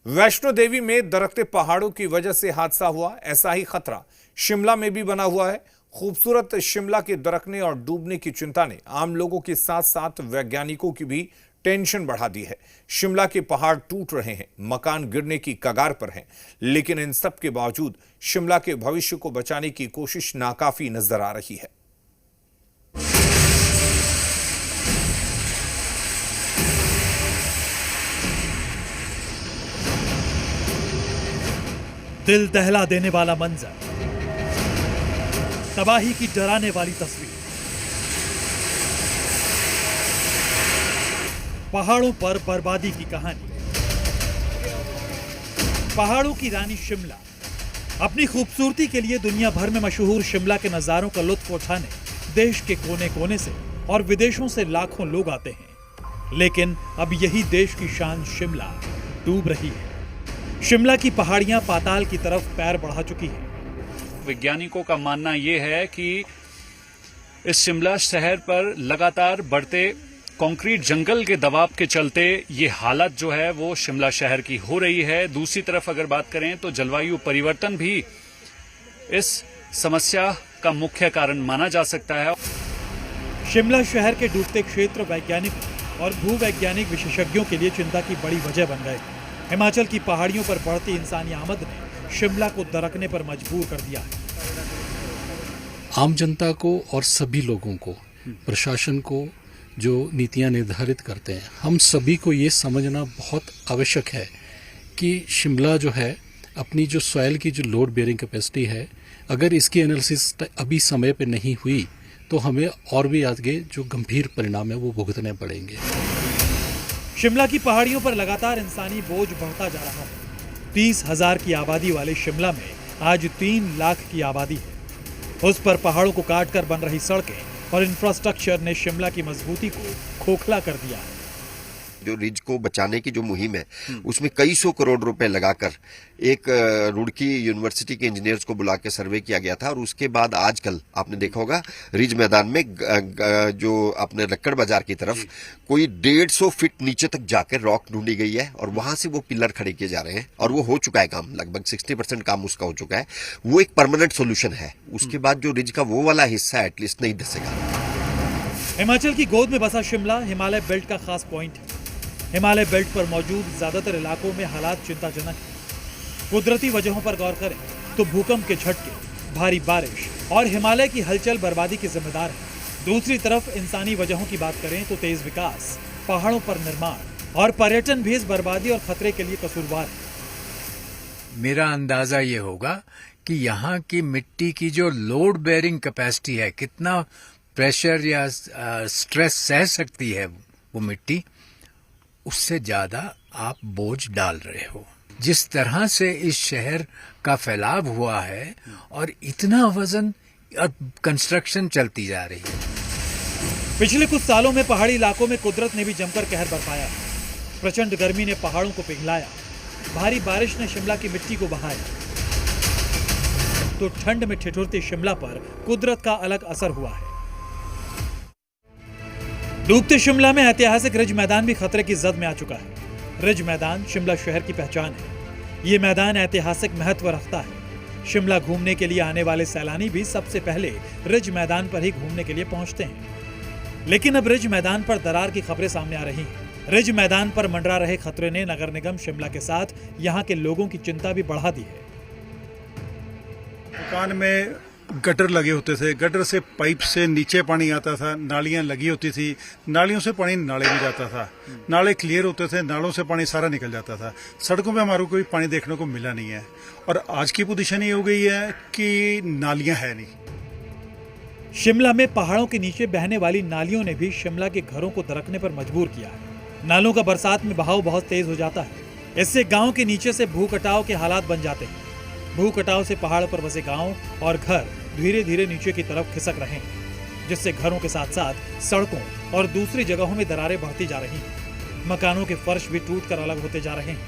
वैष्णो देवी में दरकते पहाड़ों की वजह से हादसा हुआ, ऐसा ही खतरा शिमला में भी बना हुआ है। खूबसूरत शिमला के दरकने और डूबने की चिंता ने आम लोगों के साथ साथ वैज्ञानिकों की भी टेंशन बढ़ा दी है। शिमला के पहाड़ टूट रहे हैं, मकान गिरने की कगार पर हैं, लेकिन इन सब के बावजूद शिमला के भविष्य को बचाने की कोशिश नाकाफी नजर आ रही है। दिल दहला देने वाला मंजर, तबाही की डराने वाली तस्वीर। पहाड़ों पर बर्बादी की कहानी। पहाड़ों की रानी शिमला अपनी खूबसूरती के लिए दुनिया भर में मशहूर शिमला के नजारों का लुत्फ उठाने देश के कोने कोने से और विदेशों से लाखों लोग आते हैं। लेकिन अब यही देश की शान शिमला डूब रही है। शिमला की पहाड़ियां पाताल की तरफ पैर बढ़ा चुकी हैं। वैज्ञानिकों का मानना यह है कि इस शिमला शहर पर लगातार बढ़ते कंक्रीट जंगल के दबाव के चलते ये हालत जो है वो शिमला शहर की हो रही है। दूसरी तरफ अगर बात करें तो जलवायु परिवर्तन भी इस समस्या का मुख्य कारण माना जा सकता है। शिमला शहर के डूबते क्षेत्र वैज्ञानिक और भूवैज्ञानिक विशेषज्ञों के लिए चिंता की बड़ी वजह बन गए। हिमाचल की पहाड़ियों पर बढ़ती इंसानी आमद ने शिमला को दरकने पर मजबूर कर दिया है। आम जनता को और सभी लोगों को, प्रशासन को जो नीतियां निर्धारित करते हैं, हम सभी को ये समझना बहुत आवश्यक है कि शिमला जो है अपनी जो सॉइल की जो लोड बेयरिंग कैपेसिटी है, अगर इसकी एनालिसिस अभी समय पे नहीं हुई तो हमें और भी आगे जो गंभीर परिणाम है वो भुगतने पड़ेंगे। शिमला की पहाड़ियों पर लगातार इंसानी बोझ बढ़ता जा रहा है। 30,000 की आबादी वाले शिमला में आज 3 लाख की आबादी है। उस पर पहाड़ों को काटकर बन रही सड़कें और इंफ्रास्ट्रक्चर ने शिमला की मजबूती को खोखला कर दिया है। जो रिज को बचाने की जो मुहिम है उसमें कई सौ करोड़ रुपए लगाकर एक रुड़की यूनिवर्सिटी के इंजीनियर्स को बुला के सर्वे किया गया था और उसके बाद आजकल आपने देखा होगा रिज मैदान में जो अपने लक्कड़ बाजार की तरफ कोई 150 फीट नीचे तक जाकर रॉक ढूंढी गई है और वहां से वो पिलर खड़े किए जा रहे हैं और वो हो चुका है काम, लगभग 60% काम उसका हो चुका है। वो एक परमानेंट सोल्यूशन है। उसके बाद जो रिज का वो वाला हिस्सा एटलीस्ट नहीं धसेगा। हिमाचल की गोद में बसा शिमला हिमालय बेल्ट का खास पॉइंट है। हिमालय बेल्ट पर मौजूद ज्यादातर इलाकों में हालात चिंताजनक हैं। कुदरती वजहों पर गौर करें तो भूकंप के झटके, भारी बारिश और हिमालय की हलचल बर्बादी के जिम्मेदार हैं। दूसरी तरफ इंसानी वजहों की बात करें तो तेज विकास, पहाड़ों पर निर्माण और पर्यटन भी इस बर्बादी और खतरे के लिए कसूरवार है। मेरा अंदाजा ये होगा कि यहाँ की मिट्टी की जो लोड बेयरिंग कैपेसिटी है, कितना प्रेशर या स्ट्रेस सह सकती है वो मिट्टी, उससे ज्यादा आप बोझ डाल रहे हो। जिस तरह से इस शहर का फैलाव हुआ है और इतना वजन और कंस्ट्रक्शन चलती जा रही है। पिछले कुछ सालों में पहाड़ी इलाकों में कुदरत ने भी जमकर कहर बरपाया। प्रचंड गर्मी ने पहाड़ों को पिघलाया, भारी बारिश ने शिमला की मिट्टी को बहाया, तो ठंड में ठिठुरती शिमला पर कुदरत का अलग असर हुआ है। डूबते शिमला में ऐतिहासिक रिज मैदान भी खतरे की जद में आ चुका है। रिज मैदान शिमला शहर की पहचान है। ये मैदान ऐतिहासिक महत्व रखता है। शिमला घूमने के लिए आने वाले सैलानी भी सबसे पहले रिज मैदान पर ही घूमने के लिए पहुंचते हैं। लेकिन अब रिज मैदान पर दरार की खबरें सामने आ रही हैं। रिज मैदान पर मंडरा रहे खतरे ने नगर निगम शिमला के साथ यहाँ के लोगों की चिंता भी बढ़ा दी है। मकान में गटर लगे होते थे, गटर से पाइप से नीचे पानी आता था, नालियां लगी होती थी, नालियों से पानी नाले में जाता था, नाले क्लियर होते थे, नालों से पानी सारा निकल जाता था। सड़कों पे हमारे कोई पानी देखने को मिला नहीं है और आज की पोजीशन ये हो गई है कि नालियां है नहीं। शिमला में पहाड़ों के नीचे बहने वाली नालियों ने भी शिमला के घरों को दरकने पर मजबूर किया है। नालों का बरसात में बहाव बहुत तेज हो जाता है। इससे गांव के नीचे से भू कटाव के हालात बन जाते हैं। भू कटाव से पहाड़ पर बसे गांव और घर धीरे धीरे नीचे की तरफ खिसक रहे हैं, जिससे घरों के साथ साथ सड़कों और दूसरी जगहों में दरारें बढ़ती जा रही हैं। मकानों के फर्श भी टूटकर अलग होते जा रहे हैं।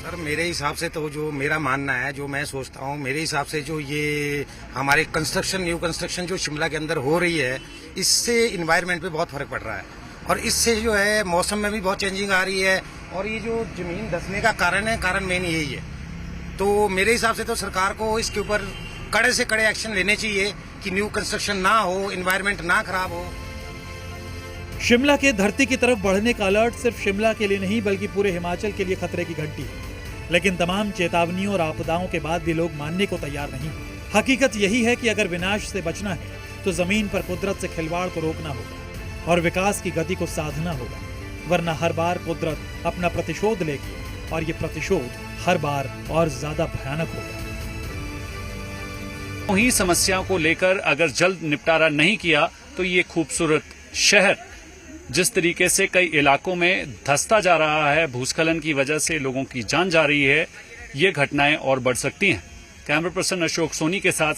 सर मेरे हिसाब से तो जो मेरा मानना है, जो मैं सोचता हूँ, मेरे हिसाब से जो ये हमारे न्यू कंस्ट्रक्शन जो शिमला के अंदर हो रही है, इससे इन्वायरमेंट पे बहुत फर्क पड़ रहा है और इससे जो है मौसम में भी बहुत चेंजिंग आ रही है। और ये जो जमीन धंसने का कारण मेन यही है। तो मेरे हिसाब से तो सरकार को इसके ऊपर कड़े से कड़े एक्शन लेने चाहिए कि न्यू कंस्ट्रक्शन ना हो, एनवायरनमेंट ना खराब हो। शिमला के धरती की तरफ बढ़ने का अलर्ट सिर्फ शिमला के लिए नहीं बल्कि पूरे हिमाचल के लिए खतरे की घंटी है। लेकिन तमाम चेतावनियों और आपदाओं के बाद भी लोग मानने को तैयार नहीं। हकीकत यही है कि अगर विनाश से बचना है तो जमीन पर कुदरत से खिलवाड़ को रोकना होगा और विकास की गति को साधना होगा, वरना हर बार कुदरत अपना प्रतिशोध लेगी और ये प्रतिशोध हर बार और ज्यादा भयानक होगा। ही समस्याओं को लेकर अगर जल्द निपटारा नहीं किया तो ये खूबसूरत शहर जिस तरीके से कई इलाकों में धंसता जा रहा है, भूस्खलन की वजह से लोगों की जान जा रही है, ये घटनाएं और बढ़ सकती हैं। कैमरा पर्सन अशोक सोनी के साथ